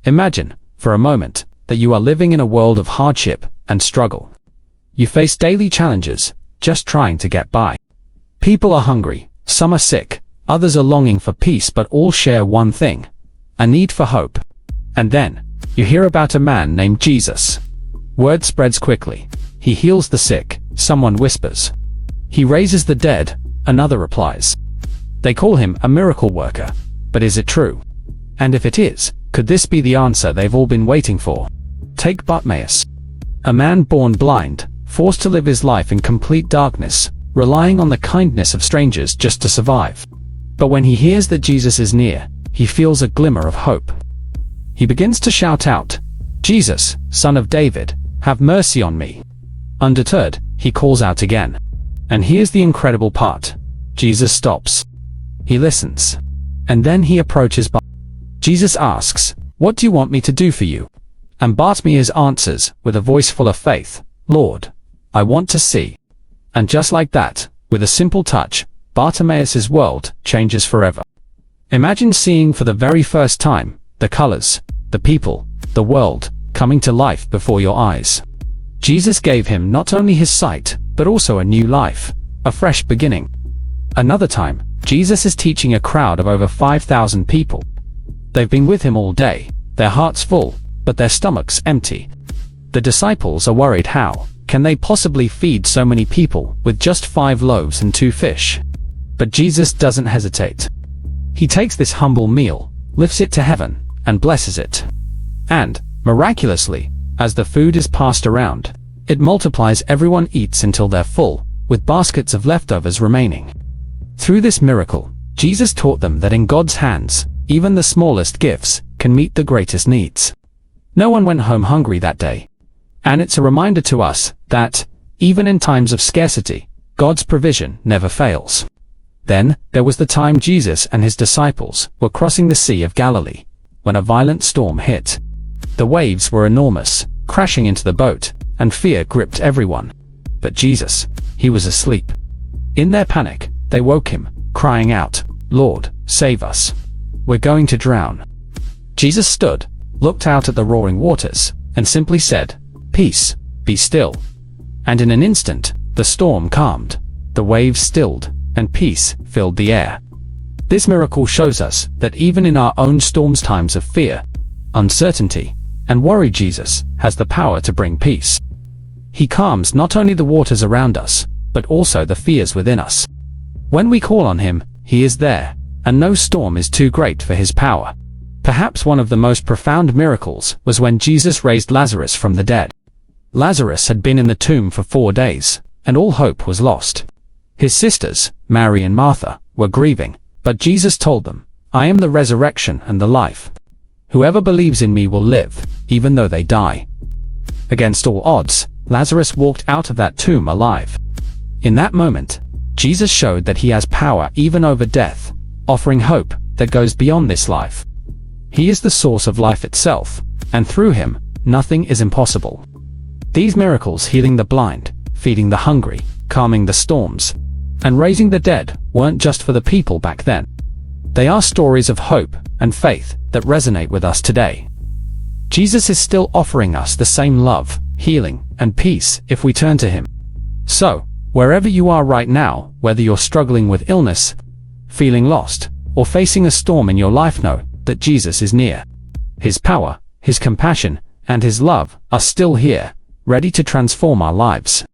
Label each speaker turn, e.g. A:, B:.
A: Imagine, for a moment, that you are living in a world of hardship and struggle. You face daily challenges, just trying to get by. People are hungry, some are sick, others are longing for peace, but all share one thing: a need for hope. And then, you hear about a man named Jesus. Word spreads quickly. He heals the sick, someone whispers. He raises the dead, another replies. They call him a miracle worker. But is it true? And if it is, could this be the answer they've all been waiting for? Take Bartimaeus. A man born blind, forced to live his life in complete darkness, relying on the kindness of strangers just to survive. But when he hears that Jesus is near, he feels a glimmer of hope. He begins to shout out, "Jesus, Son of David, have mercy on me." Undeterred, he calls out again. And here's the incredible part. Jesus stops. He listens. And then he approaches Bartimaeus. Jesus asks, "What do you want me to do for you?" And Bartimaeus answers, with a voice full of faith, "Lord, I want to see." And just like that, with a simple touch, Bartimaeus' world changes forever. Imagine seeing for the very first time, the colors, the people, the world, coming to life before your eyes. Jesus gave him not only his sight, but also a new life, a fresh beginning. Another time, Jesus is teaching a crowd of over 5,000 people. They've been with him all day, their hearts full, but their stomachs empty. The disciples are worried. How can they possibly feed so many people with just 5 loaves and 2 fish? But Jesus doesn't hesitate. He takes this humble meal, lifts it to heaven, and blesses it. And, miraculously, as the food is passed around, it multiplies. Everyone eats until they're full, with baskets of leftovers remaining. Through this miracle, Jesus taught them that in God's hands, even the smallest gifts can meet the greatest needs. No one went home hungry that day. And it's a reminder to us that, even in times of scarcity, God's provision never fails. Then, there was the time Jesus and his disciples were crossing the Sea of Galilee, when a violent storm hit. The waves were enormous, crashing into the boat, and fear gripped everyone. But Jesus, he was asleep. In their panic, they woke him, crying out, "Lord, save us. We're going to drown." Jesus stood, looked out at the roaring waters, and simply said, "Peace, be still." And in an instant, the storm calmed, the waves stilled, and peace filled the air. This miracle shows us that even in our own storms, times of fear, uncertainty, and worry, Jesus has the power to bring peace. He calms not only the waters around us, but also the fears within us. When we call on him, he is there, and no storm is too great for his power. Perhaps one of the most profound miracles was when Jesus raised Lazarus from the dead. Lazarus had been in the tomb for 4 days, and all hope was lost. His sisters, Mary and Martha, were grieving, but Jesus told them, "I am the resurrection and the life. Whoever believes in me will live, even though they die." Against all odds, Lazarus walked out of that tomb alive. In that moment, Jesus showed that he has power even over death, offering hope that goes beyond this life. He is the source of life itself, and through him, nothing is impossible. These miracles, healing the blind, feeding the hungry, calming the storms, and raising the dead, weren't just for the people back then. They are stories of hope and faith that resonate with us today. Jesus is still offering us the same love, healing, and peace if we turn to him. So, wherever you are right now, whether you're struggling with illness, feeling lost, or facing a storm in your life, know that Jesus is near. His power, his compassion, and his love are still here, ready to transform our lives.